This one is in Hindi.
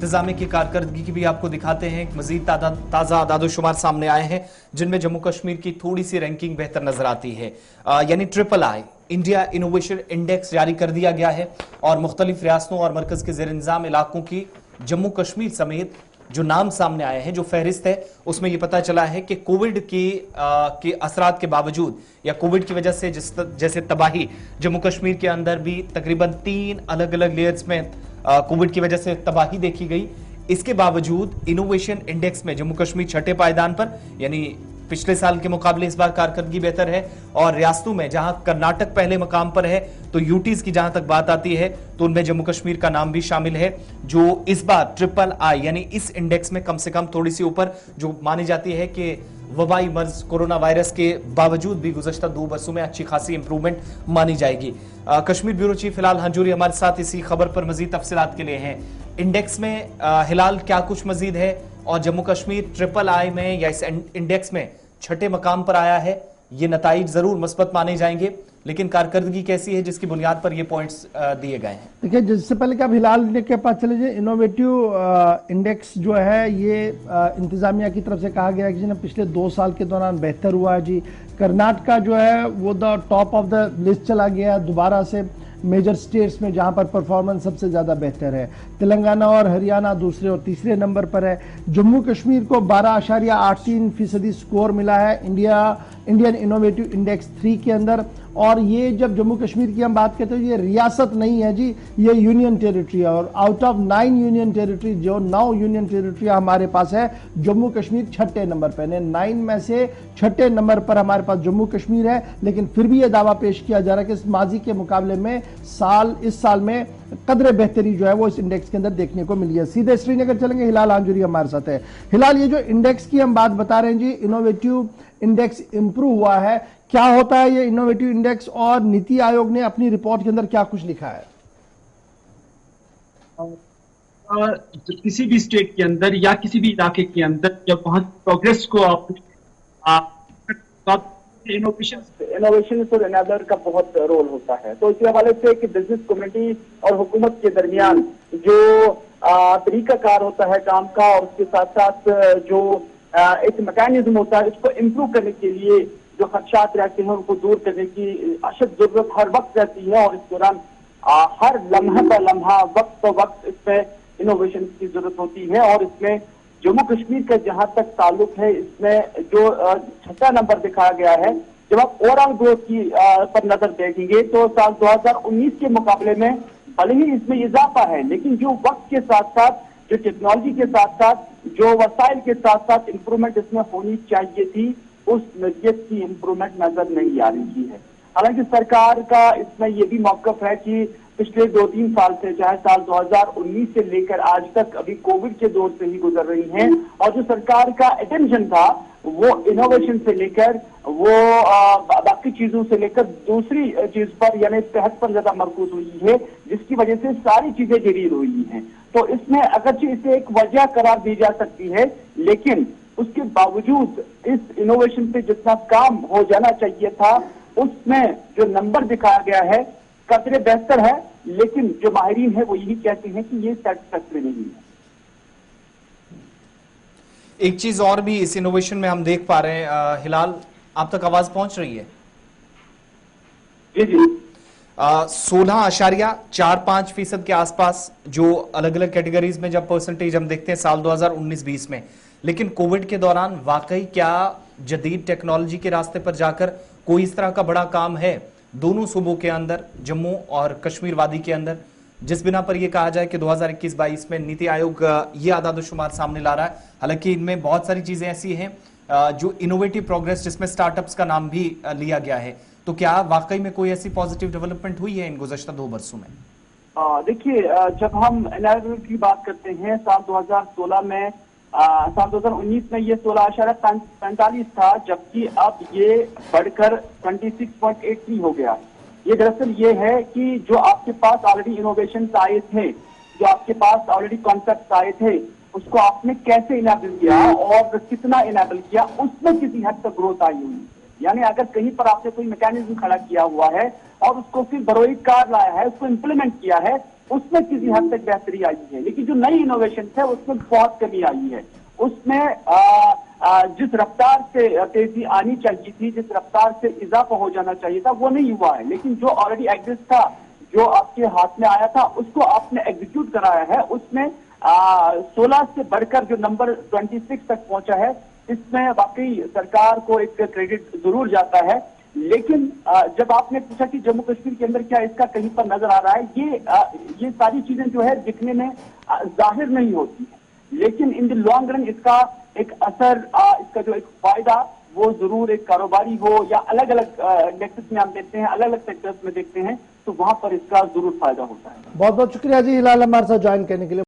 इंतजामिया की कारकर्दगी की भी आपको दिखाते हैं। मजीद ताज़ा आदादोशुमार सामने आए हैं जिनमें जम्मू कश्मीर की थोड़ी सी रैंकिंग बेहतर नजर आती है। यानी III इंडिया इनोवेशन इंडेक्स जारी कर दिया गया है और मुख्तलिफ रियासतों और मरकज के जेर इंतजाम इलाकों की जम्मू कश्मीर समेत जो नाम सामने आए हैं, जो फहरिस्त है, उसमें यह पता चला है कि कोविड के असरात के बावजूद या कोविड की वजह से जैसे तबाही जम्मू कश्मीर के अंदर भी तकरीबन 3 अलग अलग लेयर्स में कोविड की वजह से तबाही देखी गई, इसके बावजूद इनोवेशन इंडेक्स में जम्मू कश्मीर छठे पायदान पर, यानी पिछले साल के मुकाबले इस बार कारकर्दगी बेहतर है। और रियासतों में जहां कर्नाटक पहले मकाम पर है, तो यूटीज की जहां तक बात आती है तो उनमें जम्मू कश्मीर का नाम भी शामिल है, जो इस बार III यानी इस इंडेक्स में कम से कम थोड़ी सी ऊपर, जो मानी जाती है कि वबाई मर्ज कोरोना वायरस के बावजूद भी गुज़श्ता 2 बरसों में अच्छी खासी इंप्रूवमेंट मानी जाएगी। कश्मीर ब्यूरो चीफ हिलाल हंजूरी हमारे साथ इसी खबर पर मजीद तफसीलात के लिए हैं। इंडेक्स में हिलाल क्या कुछ मजीद है और जम्मू कश्मीर III में या इस इंडेक्स में छठे मकाम पर आया है, ये नताइज जरूर मस्बत माने जाएंगे, लेकिन कारकर्दगी कैसी है जिसकी बुनियाद पर ये पॉइंट्स दिए गए हैं? देखिए, जिससे पहले कि आप हिलाल के पास चले जाए, इनोवेटिव इंडेक्स जो है ये इंतजामिया की तरफ से कहा गया है कि जिन्हें पिछले 2 साल के दौरान बेहतर हुआ है जी। कर्नाटका जो है वो the top of the list चला गया दोबारा से मेजर स्टेट्स में जहां पर परफॉर्मेंस सबसे ज्यादा बेहतर है। तेलंगाना और हरियाणा दूसरे और तीसरे नंबर पर है। जम्मू कश्मीर को 12.83% स्कोर मिला है इंडियन इनोवेटिव इंडेक्स 3 के अंदर। और ये जब जम्मू कश्मीर की हम बात करते हैं, ये रियासत नहीं है जी, ये यूनियन टेरिटरी है। और आउट ऑफ 9 यूनियन टेरिटरी, जो 9 यूनियन टेरिटरी हमारे पास है, जम्मू कश्मीर छठे नंबर पर है। 9 में से छठे नंबर पर हमारे पास जम्मू कश्मीर है। लेकिन फिर भी यह दावा पेश किया जा रहा है कि इस माजी के मुकाबले में इस साल में कदरे बेहतरी जो है वो इस इंडेक्स के अंदर देखने को मिली है। सीधे श्रीनगर चलेंगे, हिलाल हंजूरी हमारे साथ है। हिलाल, ये जो इंडेक्स की हम बात बता रहे हैं जी, इनोवेटिव इंडेक्स इंप्रूव हुआ है, क्या होता है ये इनोवेटिव इंडेक्स और नीति आयोग ने अपनी रिपोर्ट के अंदर क्या कुछ लिखा है? किसी भी स्टेट के अंदर या किसी भी इलाके के अंदर जब वहां प्रोग्रेस को इनोवेशन और एनेबलर का बहुत रोल होता है। तो इसी हवाले से कि बिजनेस कम्युनिटी और हुकूमत के दरमियान जो तरीकाकार होता है काम का, और उसके साथ साथ जो एक मैकेनिज्म होता है, इसको इम्प्रूव करने के लिए जो खदशात रहते हैं उनको दूर करने की अशद जरूरत हर वक्त रहती है। और इस दौरान हर लम्हा ब लम्हा, वक्त ब वक्त इसमें इनोवेशन की जरूरत होती है। और इसमें जम्मू कश्मीर का जहां तक ताल्लुक है, इसमें जो छठा नंबर दिखाया गया है, जब आप ओवरऑल ग्रोथ की पर नजर देखेंगे तो साल 2019 के मुकाबले में भले ही इसमें इजाफा है, लेकिन जो वक्त के साथ साथ, जो टेक्नोलॉजी के साथ साथ, जो वसाइल के साथ साथ इंप्रूवमेंट इसमें होनी चाहिए थी, उस नज़रियत की इंप्रूवमेंट नजर नहीं आ रही है। हालांकि सरकार का इसमें यह भी मौकफ है कि पिछले 2-3 साल से, चाहे साल 2019 से लेकर आज तक, अभी कोविड के दौर से ही गुजर रही हैं, और जो सरकार का अटेंशन था वो इनोवेशन से लेकर वो बाकी चीजों से लेकर दूसरी चीज पर, यानी सेहत पर ज्यादा मरकूज हुई है, जिसकी वजह से सारी चीजें जरीर हुई हैं। तो इसमें अगरचे इसे एक वजह करार दी जा सकती है, लेकिन उसके बावजूद इस इनोवेशन पे जितना काम हो जाना चाहिए था, उसमें जो नंबर दिखाया गया है कदरे बेहतर है, लेकिन जो माहिरीन है वो यही कहते हैं कि ये सेटिस्फैक्टरी नहीं है। एक चीज और भी इस इनोवेशन में हम देख पा रहे हैं, हिलाल, आप तक आवाज पहुंच रही है? जी जी। 16.45% के आसपास जो अलग अलग कैटेगरीज में जब परसेंटेज हम देखते हैं साल 2019-20 में, लेकिन कोविड के दौरान वाकई क्या जदीद टेक्नोलॉजी के रास्ते पर जाकर कोई इस तरह का बड़ा काम है दोनों सूबों के अंदर, जम्मू और कश्मीर वादी के अंदर, जिस बिना पर यह कहा जाए कि 2021-22 में नीति आयोग ये आदादोशुमार सामने ला रहा है? हालांकि इनमें बहुत सारी चीजें ऐसी हैं जो इनोवेटिव प्रोग्रेस, जिसमें स्टार्टअप्स का नाम भी लिया गया है, तो क्या वाकई में कोई ऐसी पॉजिटिव डेवलपमेंट हुई है इन गुज़श्ता 2 बरसों में? देखिए, जब हम एनआरएल की बात करते हैं, साल 2016 में, साल 2019 में ये 16.45 था, जबकि अब ये बढ़कर 26.83 हो गया। ये दरअसल ये है कि जो आपके पास ऑलरेडी इनोवेशन आए थे, जो आपके पास ऑलरेडी कॉन्सेप्ट आए थे, उसको आपने कैसे इनेबल किया और कितना इनेबल किया, उसमें किसी हद तक ग्रोथ आई हुई। यानी अगर कहीं पर आपने कोई मैकेनिज्म खड़ा किया हुआ है और उसको फिर बरोई कार लाया है, उसको इम्प्लीमेंट किया है, उसमें किसी हद तक बेहतरी आई है, लेकिन जो नई इनोवेशन है उसमें बहुत कमी आई है। उसमें जिस रफ्तार से तेजी आनी चाहिए थी, जिस रफ्तार से इजाफा हो जाना चाहिए था, वो नहीं हुआ है। लेकिन जो ऑलरेडी एग्जिस्ट था, जो आपके हाथ में आया था, उसको आपने एग्जीक्यूट कराया है। उसमें 16 से बढ़कर जो नंबर 26 तक पहुंचा है, इसमें वाकई सरकार को एक क्रेडिट जरूर जाता है। लेकिन जब आपने पूछा कि जम्मू कश्मीर के अंदर क्या इसका कहीं पर नजर आ रहा है, ये सारी चीजें जो है दिखने में जाहिर नहीं होती है, लेकिन इन द लॉन्ग रन इसका एक असर, इसका जो एक फायदा, वो जरूर एक कारोबारी हो या अलग अलग इंडेक्सेस में हम देखते हैं, अलग अलग सेक्टर्स में देखते हैं, तो वहां पर इसका जरूर फायदा होता है। बहुत बहुत शुक्रिया जी हिलाल हमारे साथ ज्वाइन करने के लिए।